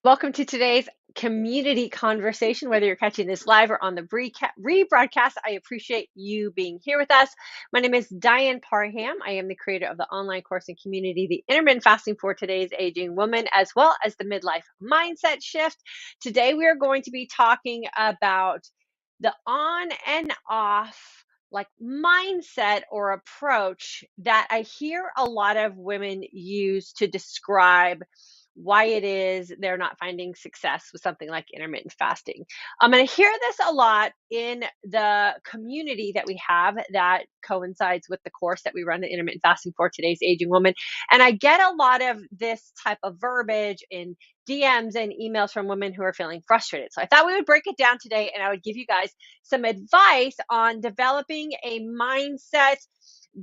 Welcome to today's community conversation. Whether you're catching this live or on the rebroadcast, I appreciate you being here with us. My name is Diane Parham. I am the creator of the online course and community, the Intermittent Fasting for Today's Aging Woman, as well as the Midlife Mindset Shift. Today, we are going to be talking about the on and off mindset or approach that I hear a lot of women use to describe why it is they're not finding success with something like intermittent fasting. I'm going to hear this a lot in the community that we have that coincides with the course that we run, the Intermittent Fasting for Today's Aging Woman. And I get a lot of this type of verbiage in DMs and emails from women who are feeling frustrated. So I thought we would break it down today and I would give you guys some advice on developing a mindset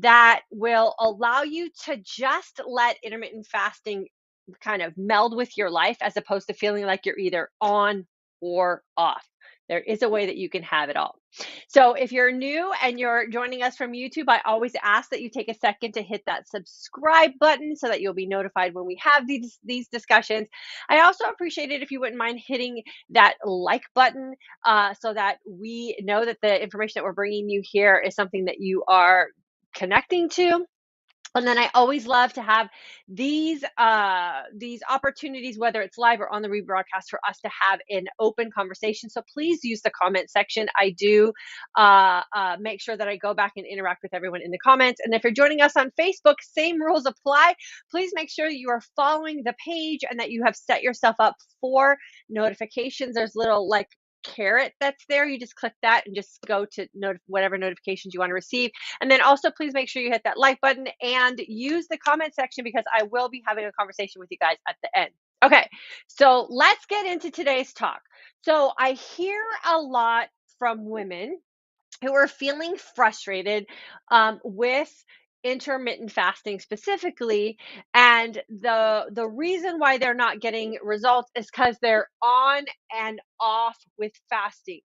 that will allow you to just let intermittent fasting kind of meld with your life as opposed to feeling like you're either on or off. There is a way that you can have it all. So if you're new and you're joining us from YouTube, I always ask that you take a second to hit that subscribe button so that you'll be notified when we have these discussions. I also appreciate it if you wouldn't mind hitting that like button so that we know that the information that we're bringing you here is something that you are connecting to. And then I always love to have these opportunities, whether it's live or on the rebroadcast, for us to have an open conversation. So please use the comment section. I do make sure that I go back and interact with everyone in the comments. And if you're joining us on Facebook, same rules apply. Please make sure you are following the page and that you have set yourself up for notifications. There's little carrot that's there. You just click that and just go to whatever notifications you want to receive. And then also please make sure you hit that like button and use the comment section because I will be having a conversation with you guys at the end. Okay, so let's get into today's talk. So I hear a lot from women who are feeling frustrated with intermittent fasting specifically, and the reason why they're not getting results is because they're on and off with fasting.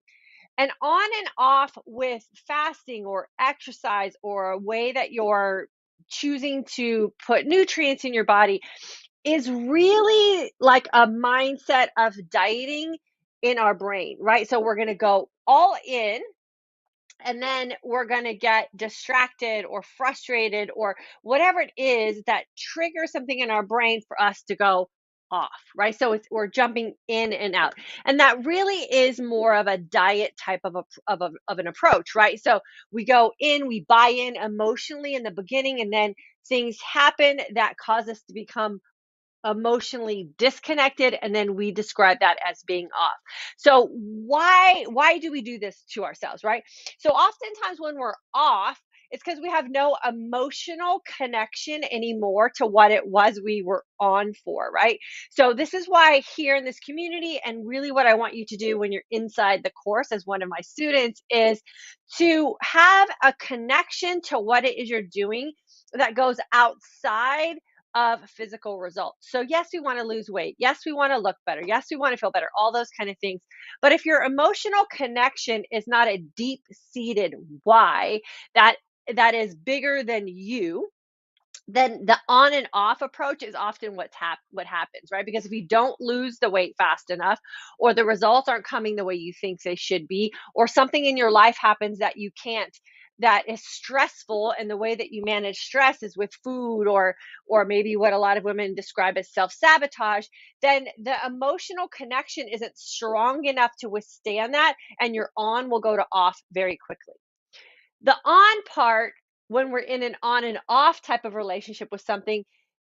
And on and off with fasting or exercise or a way that you're choosing to put nutrients in your body is really like a mindset of dieting in our brain, right? So we're going to go all in and then we're going to get distracted or frustrated or whatever it is that triggers something in our brain for us to go off, right? So we're jumping in and out, and that really is more of a diet type of an approach, right? So we go in, we buy in emotionally in the beginning, and then things happen that cause us to become emotionally disconnected, and then we describe that as being off. So why do we do this to ourselves, right? So oftentimes when we're off, it's because we have no emotional connection anymore to what it was we were on for, right? So this is why here in this community, and really what I want you to do when you're inside the course as one of my students, is to have a connection to what it is you're doing that goes outside of physical results. So yes, we want to lose weight. Yes, we want to look better. Yes, we want to feel better, all those kind of things. But if your emotional connection is not a deep-seated why that is bigger than you, then the on and off approach is often what happens, right? Because if you don't lose the weight fast enough, or the results aren't coming the way you think they should be, or something in your life happens that you can't, that is stressful, and the way that you manage stress is with food or maybe what a lot of women describe as self-sabotage, then the emotional connection isn't strong enough to withstand that, and your on will go to off very quickly. The on part, when we're in an on and off type of relationship with something,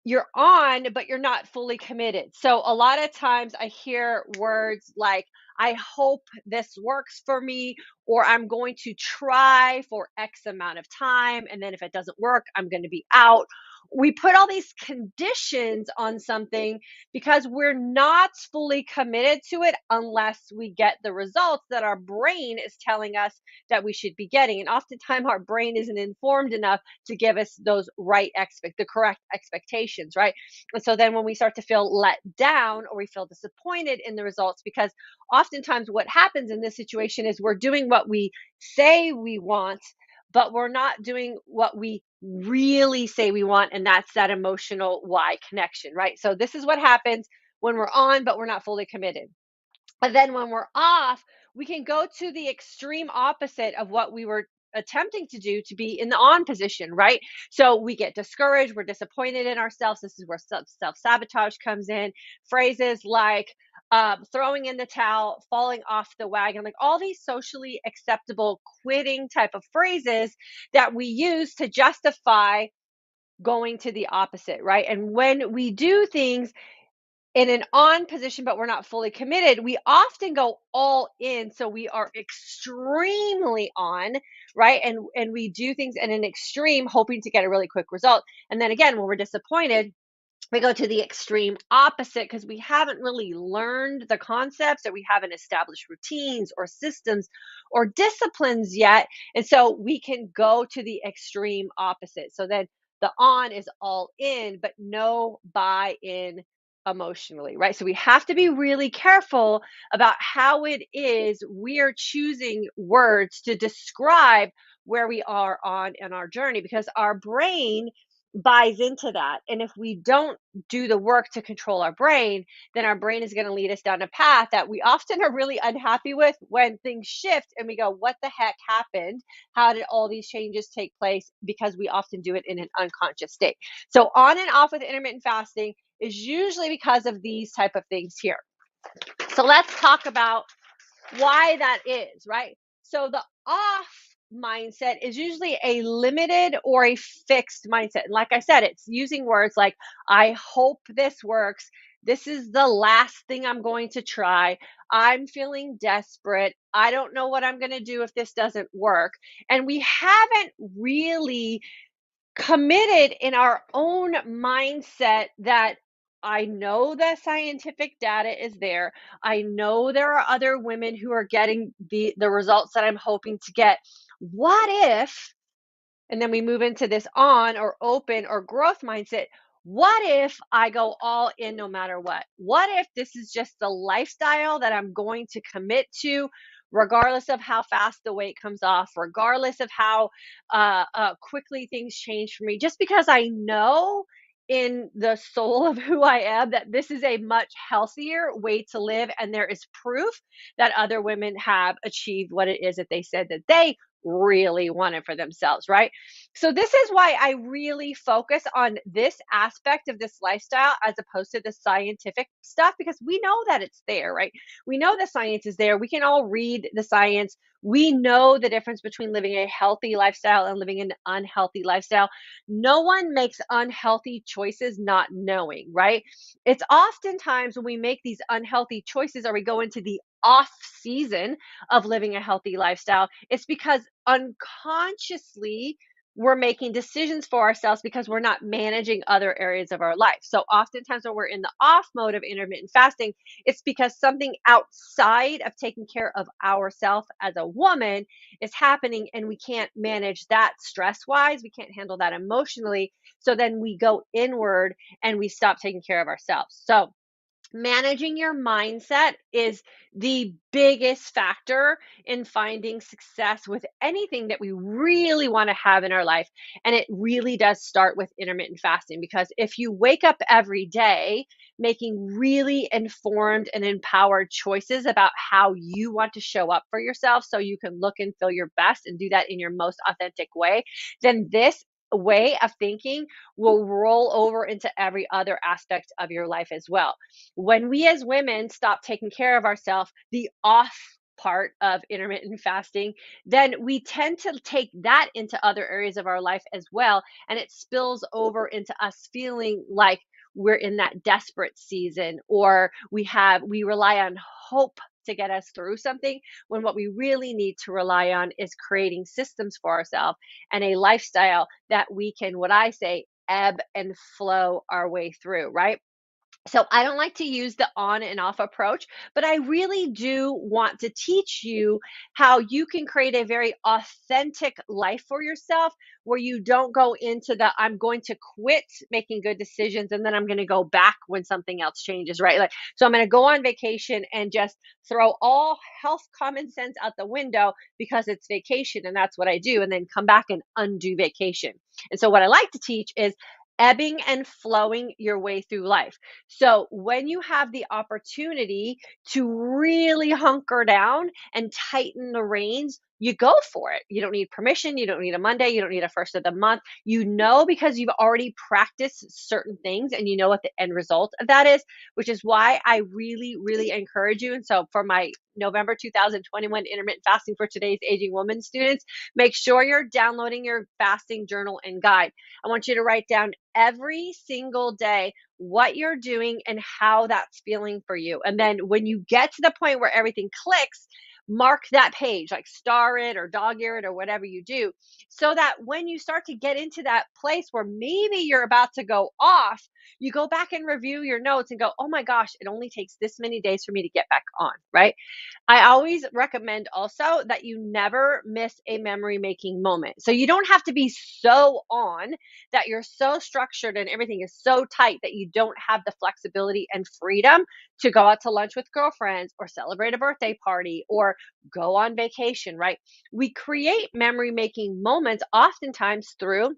you're on, but you're not fully committed. So a lot of times I hear words like, I hope this works for me, or I'm going to try for X amount of time. And then if it doesn't work, I'm going to be out. We put all these conditions on something because we're not fully committed to it unless we get the results that our brain is telling us that we should be getting. And oftentimes our brain isn't informed enough to give us those the correct expectations, right? And so then when we start to feel let down or we feel disappointed in the results, because oftentimes what happens in this situation is we're doing what we say we want, but we're not doing what we really say we want, and that's that emotional why connection, right? So this is what happens when we're on, but we're not fully committed. And then when we're off, we can go to the extreme opposite of what we were attempting to do to be in the on position, right? So we get discouraged, we're disappointed in ourselves. This is where self sabotage comes in. Phrases like throwing in the towel, falling off the wagon, like all these socially acceptable quitting type of phrases that we use to justify going to the opposite, right? And when we do things in an on position, but we're not fully committed, we often go all in. So we are extremely on, right? And we do things in an extreme, hoping to get a really quick result. And then again, when we're disappointed, we go to the extreme opposite because we haven't really learned the concepts, or we haven't established routines or systems or disciplines yet. And so we can go to the extreme opposite. So then the on is all in, but no buy in emotionally, right? So we have to be really careful about how it is we are choosing words to describe where we are on in our journey, because our brain buys into that. And if we don't do the work to control our brain, then our brain is going to lead us down a path that we often are really unhappy with when things shift and we go, what the heck happened? How did all these changes take place? Because we often do it in an unconscious state. So on and off with intermittent fasting is usually because of these type of things here. So let's talk about why that is, right? So the off mindset is usually a limited or a fixed mindset. And like I said, it's using words like, I hope this works. This is the last thing I'm going to try. I'm feeling desperate. I don't know what I'm going to do if this doesn't work. And we haven't really committed in our own mindset that I know the scientific data is there. I know there are other women who are getting the results that I'm hoping to get. What if, and then we move into this on or open or growth mindset. What if I go all in no matter what? What if this is just the lifestyle that I'm going to commit to, regardless of how fast the weight comes off, regardless of how quickly things change for me, just because I know in the soul of who I am that this is a much healthier way to live. And there is proof that other women have achieved what it is that they said that they really wanted for themselves, right? So this is why I really focus on this aspect of this lifestyle as opposed to the scientific stuff, because we know that it's there, right? We know the science is there. We can all read the science. We know the difference between living a healthy lifestyle and living an unhealthy lifestyle. No one makes unhealthy choices not knowing, right? It's oftentimes when we make these unhealthy choices or we go into the off season of living a healthy lifestyle, it's because unconsciously we're making decisions for ourselves because we're not managing other areas of our life. So oftentimes when we're in the off mode of intermittent fasting, it's because something outside of taking care of ourselves as a woman is happening and we can't manage that stress wise. We can't handle that emotionally. So then we go inward and we stop taking care of ourselves. So managing your mindset is the biggest factor in finding success with anything that we really want to have in our life. And it really does start with intermittent fasting, because if you wake up every day making really informed and empowered choices about how you want to show up for yourself so you can look and feel your best and do that in your most authentic way, then this way of thinking will roll over into every other aspect of your life as well. When we as women stop taking care of ourselves, the off part of intermittent fasting, then we tend to take that into other areas of our life as well. And it spills over into us feeling like we're in that desperate season, or we rely on hope to get us through something, when what we really need to rely on is creating systems for ourselves and a lifestyle that we can, what I say, ebb and flow our way through, right? So I don't like to use the on and off approach, but I really do want to teach you how you can create a very authentic life for yourself, where you don't go into the I'm going to quit making good decisions and then I'm going to go back when something else changes, right? Like, so I'm going to go on vacation and just throw all health common sense out the window because it's vacation and that's what I do, and then come back and undo vacation. And so what I like to teach is ebbing and flowing your way through life. So when you have the opportunity to really hunker down and tighten the reins, you go for it. You don't need permission. You don't need a Monday. You don't need a first of the month. You know, because you've already practiced certain things and you know what the end result of that is, which is why I really, really encourage you. And so for my November 2021 intermittent fasting for today's aging woman students, make sure you're downloading your fasting journal and guide. I want you to write down every single day what you're doing and how that's feeling for you. And then when you get to the point where everything clicks, mark that page, like star it or dog ear it or whatever you do, so that when you start to get into that place where maybe you're about to go off, you go back and review your notes and go, oh my gosh, it only takes this many days for me to get back on, right? I always recommend also that you never miss a memory making moment. So you don't have to be so on that you're so structured and everything is so tight that you don't have the flexibility and freedom to go out to lunch with girlfriends or celebrate a birthday party or go on vacation, right? We create memory making moments oftentimes through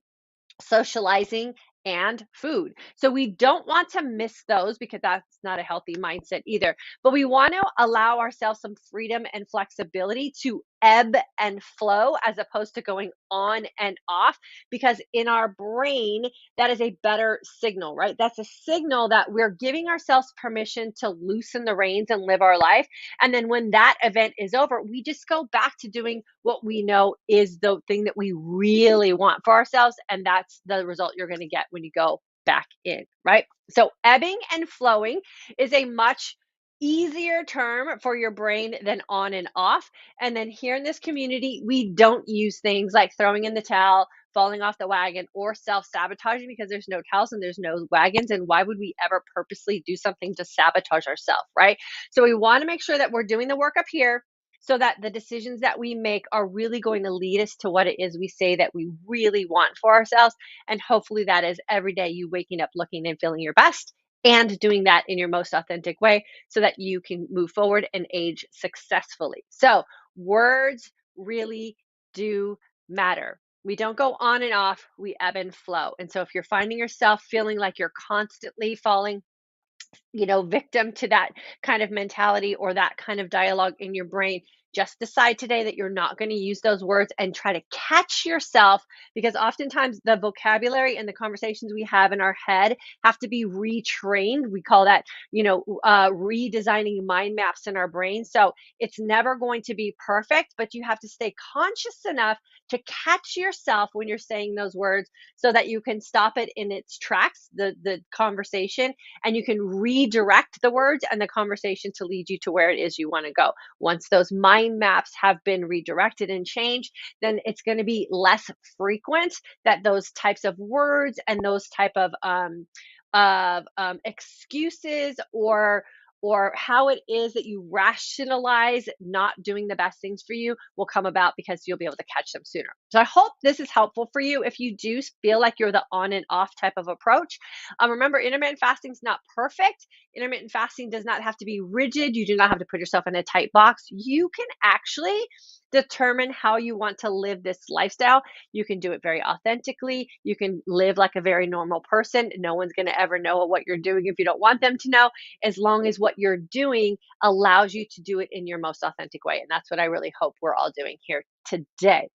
socializing and food. So we don't want to miss those because that's not a healthy mindset either. But we want to allow ourselves some freedom and flexibility to ebb and flow as opposed to going on and off, because in our brain, that is a better signal, right? That's a signal that we're giving ourselves permission to loosen the reins and live our life. And then when that event is over, we just go back to doing what we know is the thing that we really want for ourselves. And that's the result you're going to get when you go back in, right? So ebbing and flowing is a much easier term for your brain than on and off. And then here in this community, we don't use things like throwing in the towel, falling off the wagon, or self-sabotaging, because there's no towels and there's no wagons. And why would we ever purposely do something to sabotage ourselves, right? So we want to make sure that we're doing the work up here so that the decisions that we make are really going to lead us to what it is we say that we really want for ourselves. And hopefully that is every day you waking up looking and feeling your best and doing that in your most authentic way so that you can move forward and age successfully. So words really do matter. We don't go on and off, we ebb and flow. And so if you're finding yourself feeling like you're constantly falling, victim to that kind of mentality or that kind of dialogue in your brain, just decide today that you're not going to use those words and try to catch yourself, because oftentimes the vocabulary and the conversations we have in our head have to be retrained. We call that, redesigning mind maps in our brain. So it's never going to be perfect, but you have to stay conscious enough to catch yourself when you're saying those words so that you can stop it in its tracks, the conversation, and you can redirect the words and the conversation to lead you to where it is you want to go. Once those mind maps have been redirected and changed, then it's going to be less frequent that those types of words and those type of excuses or how it is that you rationalize not doing the best things for you will come about, because you'll be able to catch them sooner. So I hope this is helpful for you if you do feel like you're the on and off type of approach. Remember, intermittent fasting is not perfect. Intermittent fasting does not have to be rigid. You do not have to put yourself in a tight box. You can actually determine how you want to live this lifestyle. You can do it very authentically. You can live like a very normal person. No one's going to ever know what you're doing if you don't want them to know, as long as what you're doing allows you to do it in your most authentic way. And that's what I really hope we're all doing here today.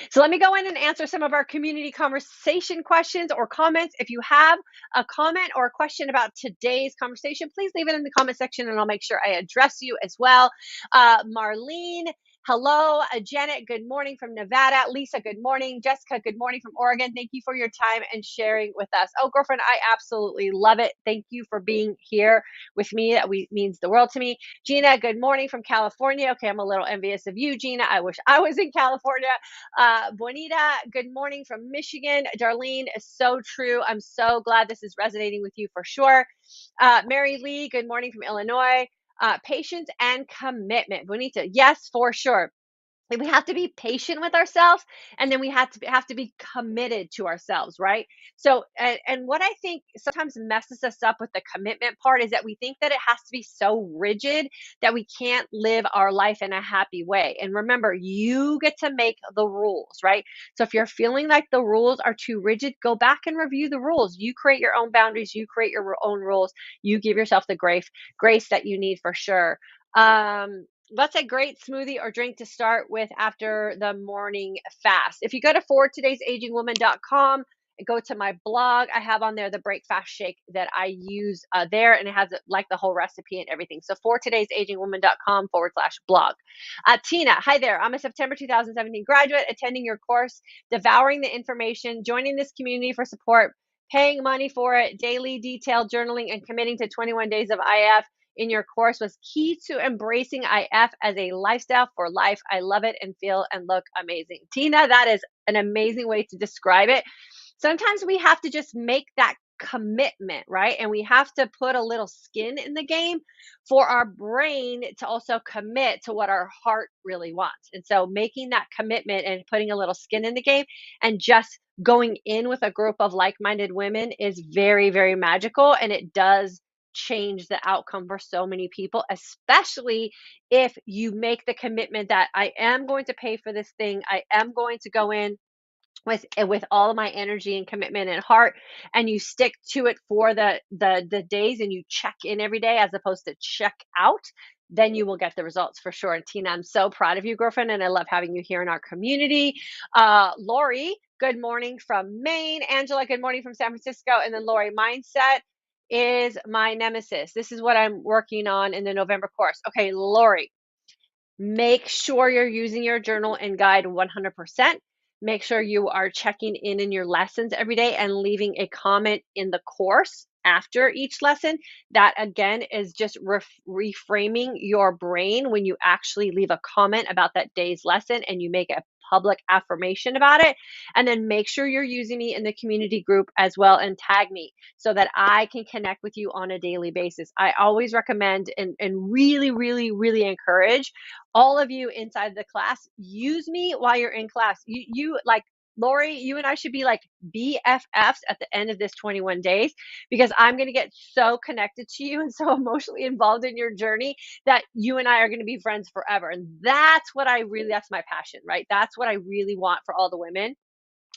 So let me go in and answer some of our community conversation questions or comments. If you have a comment or a question about today's conversation, please leave it in the comment section and I'll make sure I address you as well. Marlene, hello. Janet, good morning from Nevada. Lisa, good morning. Jessica, good morning from Oregon. Thank you for your time and sharing with us. Oh, girlfriend, I absolutely love it. Thank you for being here with me. That means the world to me. Gina, good morning from California. Okay, I'm a little envious of you, Gina. I wish I was in California. Bonita, good morning from Michigan. Darlene, is so true. I'm so glad this is resonating with you for sure. Mary Lee, good morning from Illinois. Patience and commitment. Bonita, yes, for sure. we have to be patient with ourselves, and then we have to be committed to ourselves, right? So and what I think sometimes messes us up with the commitment part is that we think that it has to be so rigid that we can't live our life in a happy way. And remember, you get to make the rules, right? So if you're feeling like the rules are too rigid, go back and review the rules. You create your own boundaries, you create your own rules, you give yourself the grace that you need for sure. What's a great smoothie or drink to start with after the morning fast? If you go to fortoday'sagingwoman.com and go to my blog, I have on there the break fast shake that I use there, and it has like the whole recipe and everything. So fortoday'sagingwoman.com/blog. Tina, hi there. I'm a September 2017 graduate attending your course, devouring the information, joining this community for support, paying money for it, daily detailed journaling, and committing to 21 days of IF in your course was key to embracing IF as a lifestyle for life. I love it and feel and look amazing. Tina, that is an amazing way to describe it. Sometimes we have to just make that commitment, right? And we have to put a little skin in the game for our brain to also commit to what our heart really wants. And so making that commitment and putting a little skin in the game and just going in with a group of like-minded women is very, very magical, and it does change the outcome for so many people, especially if you make the commitment that I am going to pay for this thing. I am going to go in with all of my energy and commitment and heart, and you stick to it for the days, and you check in every day as opposed to check out, then you will get the results for sure. And Tina, I'm so proud of you, girlfriend, and I love having you here in our community. Lori, good morning from Maine. Angela, good morning from San Francisco. And then Lori, mindset is my nemesis. This is what I'm working on in the November course. Okay, Lori, make sure you're using your journal and guide 100%. Make sure you are checking in your lessons every day and leaving a comment in the course after each lesson. That again is just reframing your brain when you actually leave a comment about that day's lesson and you make a public affirmation about it. And then make sure you're using me in the community group as well and tag me so that I can connect with you on a daily basis. I always recommend and really, really, really encourage all of you inside the class, use me while you're in class. You like Lori, you and I should be like BFFs at the end of this 21 days, because I'm going to get so connected to you and so emotionally involved in your journey that you and I are going to be friends forever. And that's my passion, right? That's what I really want for all the women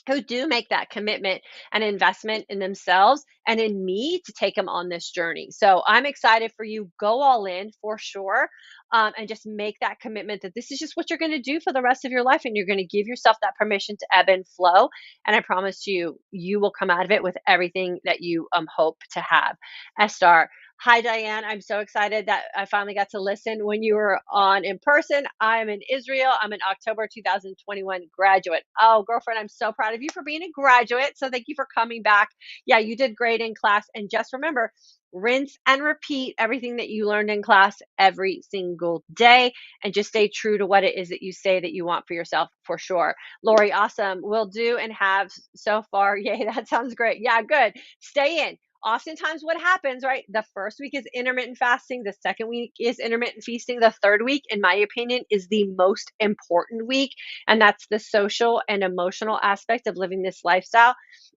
who do make that commitment and investment in themselves and in me to take them on this journey. So I'm excited for you. Go all in for sure. And just make that commitment that this is just what you're going to do for the rest of your life. And you're going to give yourself that permission to ebb and flow. And I promise you, you will come out of it with everything that you hope to have. Estar, hi, DYANN. I'm so excited that I finally got to listen when you were on in person. I'm in Israel. I'm an October 2021 graduate. Oh, girlfriend, I'm so proud of you for being a graduate. So thank you for coming back. Yeah, you did great in class. And just remember, rinse and repeat everything that you learned in class every single day, and just stay true to what it is that you say that you want for yourself for sure. Lori, awesome. Will do and have so far. Yay, that sounds great. Yeah, good. Stay in. Oftentimes what happens, right? The first week is intermittent fasting. The second week is intermittent feasting. The third week, in my opinion, is the most important week. And that's the social and emotional aspect of living this lifestyle.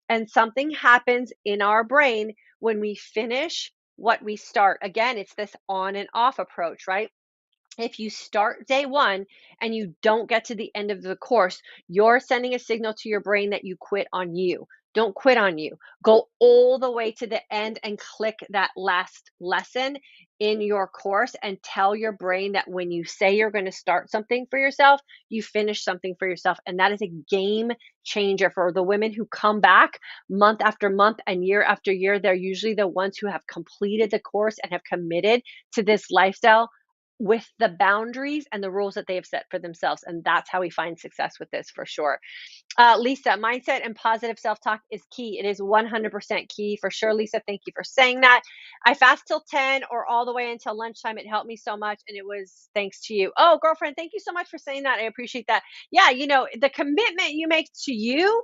And something happens in our brain when we finish what we start. Again, it's this on and off approach, right? If you start day one and you don't get to the end of the course, you're sending a signal to your brain that you quit on you. Don't quit on you. Go all the way to the end and click that last lesson in your course and tell your brain that when you say you're going to start something for yourself, you finish something for yourself. And that is a game changer for the women who come back month after month and year after year. They're usually the ones who have completed the course and have committed to this lifestyle with the boundaries and the rules that they have set for themselves. And that's how we find success with this for sure. Lisa, mindset and positive self-talk is key. It is 100% key for sure. Lisa, thank you for saying that. I fast till 10 or all the way until lunchtime. It helped me so much. And it was thanks to you. Oh, girlfriend, thank you so much for saying that. I appreciate that. Yeah, the commitment you make to you,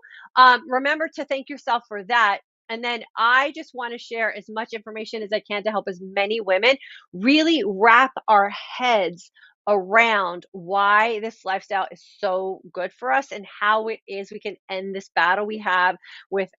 remember to thank yourself for that. And then I just want to share as much information as I can to help as many women really wrap our heads around why this lifestyle is so good for us and how it is we can end this battle we have with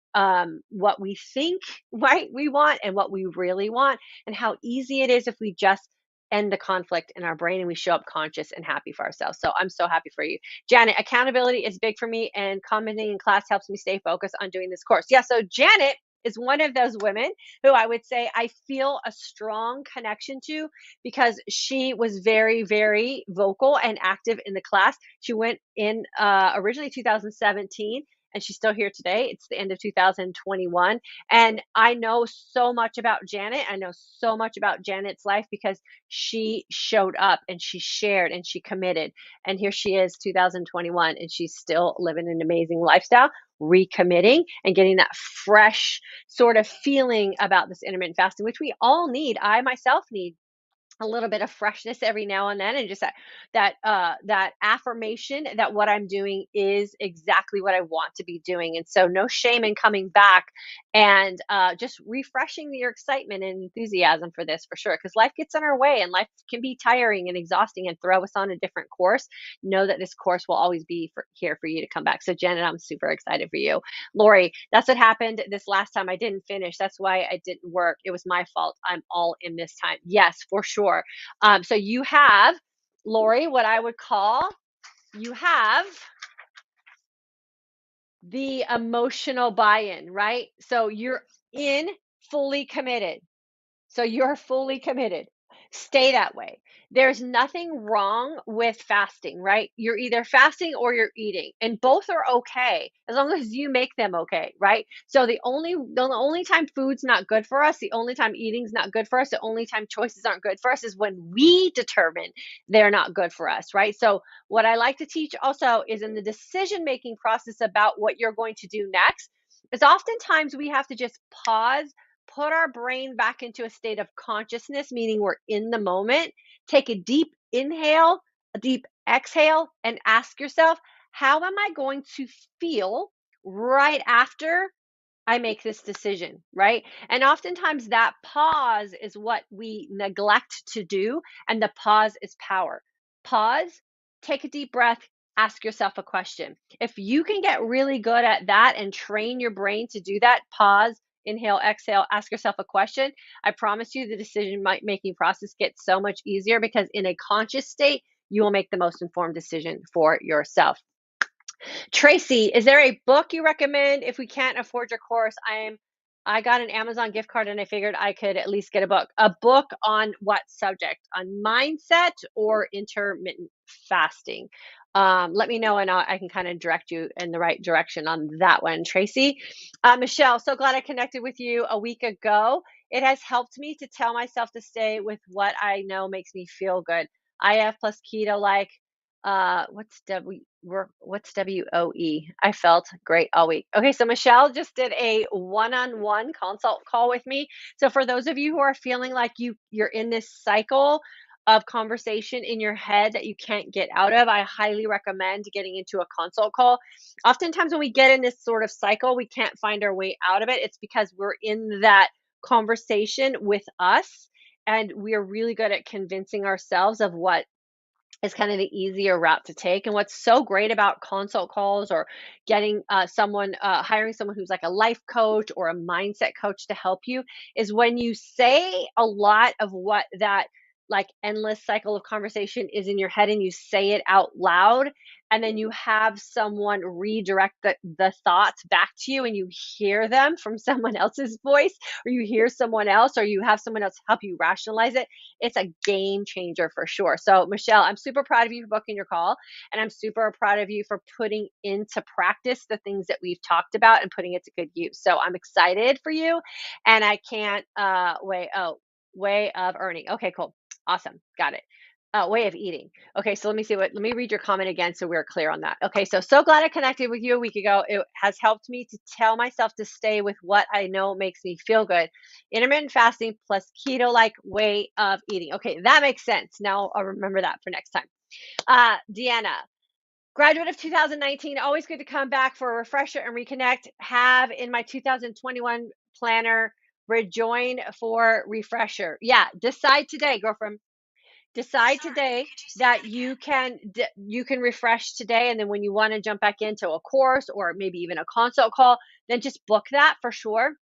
what we think right we want and what we really want, and how easy it is if we just end the conflict in our brain and we show up conscious and happy for ourselves. So I'm so happy for you. Janet, accountability is big for me, and commenting in class helps me stay focused on doing this course. Yeah, so Janet is one of those women who I would say I feel a strong connection to, because she was very, very vocal and active in the class. She went in originally 2017, and she's still here today. It's the end of 2021. And I know so much about Janet. I know so much about Janet's life because she showed up and she shared and she committed. And here she is, 2021, and she's still living an amazing lifestyle, recommitting and getting that fresh sort of feeling about this intermittent fasting, which we all need. I myself need a little bit of freshness every now and then, and just that affirmation that what I'm doing is exactly what I want to be doing. And so no shame in coming back and just refreshing your excitement and enthusiasm for this, for sure, because life gets in our way and life can be tiring and exhausting and throw us on a different course. Know that this course will always be here for you to come back. So Janet, I'm super excited for you. Lori, that's what happened this last time. I didn't finish. That's why I didn't work. It was my fault. I'm all in this time. Yes, for sure. So you have, Lori, what I would call, you have the emotional buy-in, right? So you're in, fully committed. So you're fully committed. Stay that way. There's nothing wrong with fasting, right? You're either fasting or you're eating, and both are okay as long as you make them okay, right? So the only time food's not good for us, the only time eating's not good for us, the only time choices aren't good for us is when we determine they're not good for us, right? So what I like to teach also is in the decision-making process about what you're going to do next, is oftentimes we have to just pause, put our brain back into a state of consciousness, meaning we're in the moment. Take a deep inhale, a deep exhale, and ask yourself, how am I going to feel right after I make this decision, right? And oftentimes that pause is what we neglect to do, and the pause is power. Pause, take a deep breath, ask yourself a question. If you can get really good at that and train your brain to do that, pause, inhale, exhale, ask yourself a question, I promise you the decision making process gets so much easier, because in a conscious state, you will make the most informed decision for yourself. Tracy, is there a book you recommend if we can't afford your course? I got an Amazon gift card and I figured I could at least get a book. A book on what subject? On mindset or intermittent fasting? Let me know and I can kind of direct you in the right direction on that one, Tracy. Michelle, so glad I connected with you a week ago. It has helped me to tell myself to stay with what I know makes me feel good. IF plus keto, like what's WOE? I felt great all week. Okay, so Michelle just did a one-on-one consult call with me. So for those of you who are feeling like you're in this cycle of conversation in your head that you can't get out of, I highly recommend getting into a consult call. Oftentimes when we get in this sort of cycle, we can't find our way out of it. It's because we're in that conversation with us, and we are really good at convincing ourselves of what is kind of the easier route to take. And what's so great about consult calls or getting hiring someone who's like a life coach or a mindset coach to help you is when you say a lot of what that like endless cycle of conversation is in your head and you say it out loud, and then you have someone redirect the thoughts back to you and you hear them from someone else's voice, or you hear someone else, or you have someone else help you rationalize it. It's a game changer for sure. So Michelle, I'm super proud of you for booking your call, and I'm super proud of you for putting into practice the things that we've talked about and putting it to good use. So I'm excited for you, and I can't wait. Oh, way of earning. Okay, cool. Awesome. Got it. Way of eating. Okay, so let me read your comment again so we're clear on that. Okay, so glad I connected with you a week ago. It has helped me to tell myself to stay with what I know makes me feel good. Intermittent fasting plus keto-like way of eating. Okay, that makes sense. Now I'll remember that for next time. Deanna, graduate of 2019, always good to come back for a refresher and reconnect. Have in my 2021 planner, rejoin for refresher. Yeah, decide today, girlfriend. Decide today that you can refresh today, and then when you want to jump back into a course or maybe even a consult call, then just book that for sure.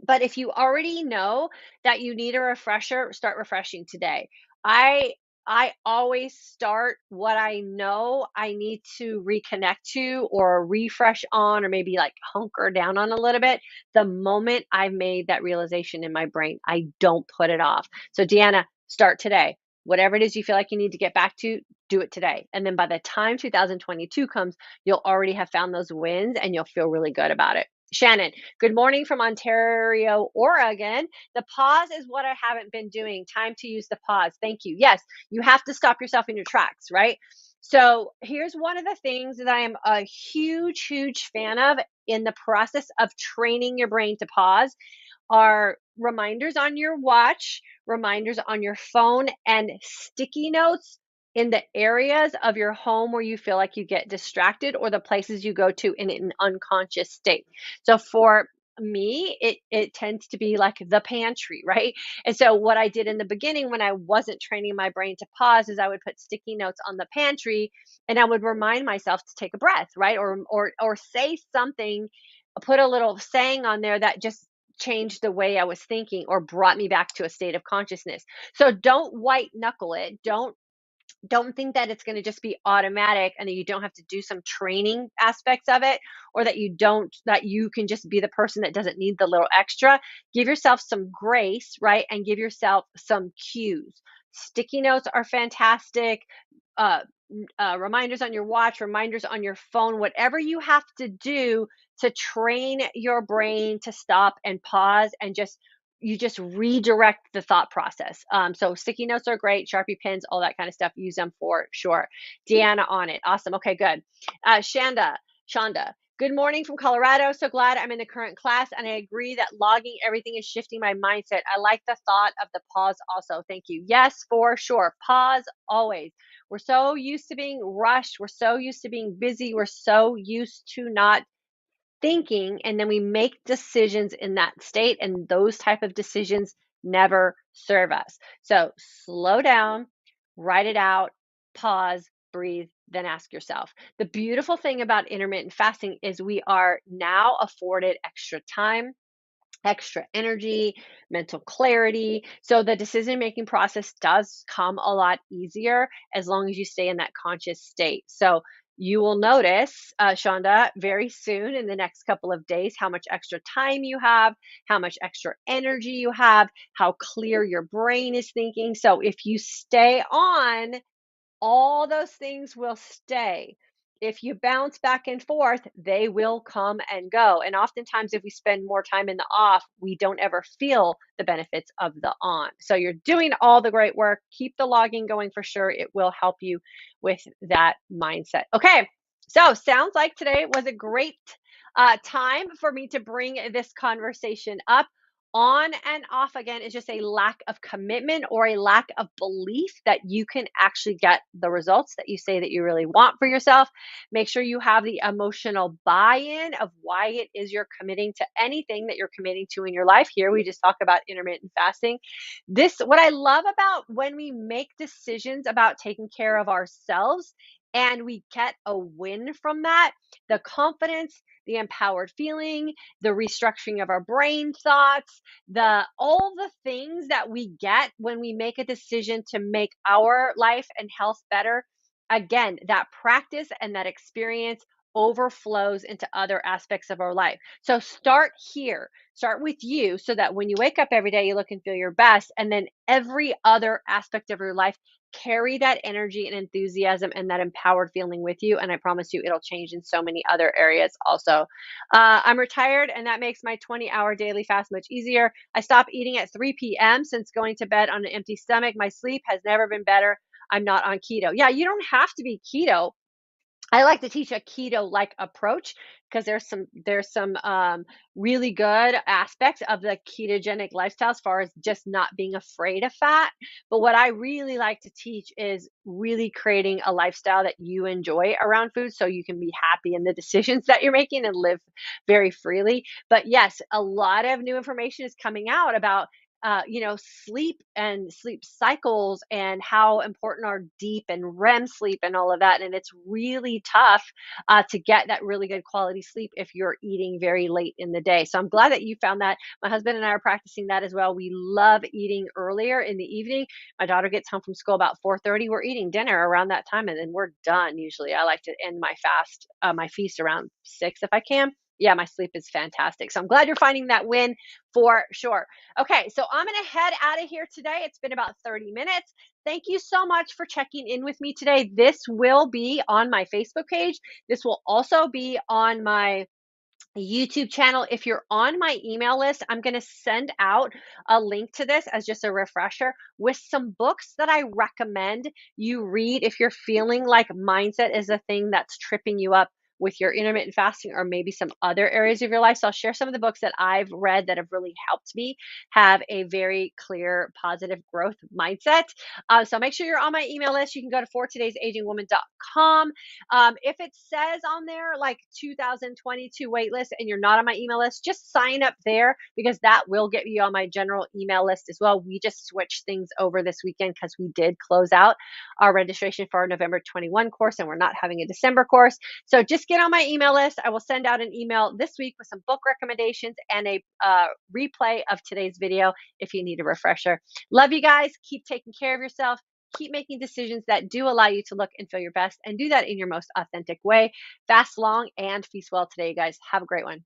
But if you already know that you need a refresher, start refreshing today. I I always start what I know I need to reconnect to or refresh on or maybe like hunker down on a little bit the moment I've made that realization in my brain. I don't put it off. So Deanna, start today. Whatever it is you feel like you need to get back to, do it today. And then by the time 2022 comes, you'll already have found those wins and you'll feel really good about it. Shannon, good morning from Ontario, Oregon. The pause is what I haven't been doing. Time to use the pause. Thank you. Yes, you have to stop yourself in your tracks, right? So here's one of the things that I am a huge, huge fan of in the process of training your brain to pause are reminders on your watch, reminders on your phone, and sticky notes in the areas of your home where you feel like you get distracted or the places you go to in an unconscious state. So for me, it tends to be like the pantry, right? And so what I did in the beginning when I wasn't training my brain to pause is I would put sticky notes on the pantry and I would remind myself to take a breath, right? Or say something, put a little saying on there that just changed the way I was thinking or brought me back to a state of consciousness. So don't white knuckle it. Don't think that it's going to just be automatic and that you don't have to do some training aspects of it, or that you can just be the person that doesn't need the little extra. Give yourself some grace, right? And give yourself some cues. Sticky notes are fantastic. uh, Reminders on your watch, reminders on your phone, whatever you have to do to train your brain to stop and pause and just redirect the thought process. So sticky notes are great, Sharpie pens, all that kind of stuff. Use them for sure. Deanna on it. Awesome. Okay, good. Shonda. Good morning from Colorado. So glad I'm in the current class, and I agree that logging everything is shifting my mindset. I like the thought of the pause also. Thank you. Yes, for sure. Pause always. We're so used to being rushed. We're so used to being busy. We're so used to not thinking, and then we make decisions in that state, and those type of decisions never serve us. So slow down, write it out, pause, breathe, then ask yourself. The beautiful thing about intermittent fasting is we are now afforded extra time, extra energy, mental clarity. So the decision making process does come a lot easier as long as you stay in that conscious state. So you will notice, Shonda, very soon in the next couple of days, how much extra time you have, how much extra energy you have, how clear your brain is thinking. So if you stay on, all those things will stay. If you bounce back and forth, they will come and go. And oftentimes, if we spend more time in the off, we don't ever feel the benefits of the on. So you're doing all the great work. Keep the logging going for sure. It will help you with that mindset. Okay. So sounds like today was a great time for me to bring this conversation up. On and off again is just a lack of commitment or a lack of belief that you can actually get the results that you say that you really want for yourself. Make sure you have the emotional buy-in of why it is you're committing to anything that you're committing to in your life. Here we just talk about intermittent fasting. This, what I love about when we make decisions about taking care of ourselves and we get a win from that, the confidence, the empowered feeling, the restructuring of our brain thoughts, the all the things that we get when we make a decision to make our life and health better. Again, that practice and that experience overflows into other aspects of our life. So start here. Start with you so that when you wake up every day, you look and feel your best. And then every other aspect of your life, carry that energy and enthusiasm and that empowered feeling with you. And I promise you, it'll change in so many other areas also. I'm retired, and that makes my 20-hour daily fast much easier. I stopped eating at 3 p.m. since going to bed on an empty stomach. My sleep has never been better. I'm not on keto. Yeah, you don't have to be keto. I like to teach a keto-like approach because there's some really good aspects of the ketogenic lifestyle as far as just not being afraid of fat. But what I really like to teach is really creating a lifestyle that you enjoy around food so you can be happy in the decisions that you're making and live very freely. But yes, a lot of new information is coming out about sleep and sleep cycles and how important are deep and REM sleep and all of that. And it's really tough to get that really good quality sleep if you're eating very late in the day. So I'm glad that you found that. My husband and I are practicing that as well. We love eating earlier in the evening. My daughter gets home from school about 4:30. We're eating dinner around that time, and then we're done. Usually, I like to end my feast around 6 if I can. Yeah, my sleep is fantastic. So I'm glad you're finding that win for sure. Okay, so I'm going to head out of here today. It's been about 30 minutes. Thank you so much for checking in with me today. This will be on my Facebook page. This will also be on my YouTube channel. If you're on my email list, I'm going to send out a link to this as just a refresher with some books that I recommend you read if you're feeling like mindset is a thing that's tripping you up with your intermittent fasting or maybe some other areas of your life. So I'll share some of the books that I've read that have really helped me have a very clear, positive growth mindset. So make sure you're on my email list. You can go to fortodaysagingwoman.com. If it says on there like 2022 waitlist and you're not on my email list, just sign up there because that will get you on my general email list as well. We just switched things over this weekend because we did close out our registration for our November 21 course and we're not having a December course. So just get on my email list. I will send out an email this week with some book recommendations and a replay of today's video if you need a refresher. Love you guys. Keep taking care of yourself. Keep making decisions that do allow you to look and feel your best and do that in your most authentic way. Fast long and feast well today, you guys. Have a great one.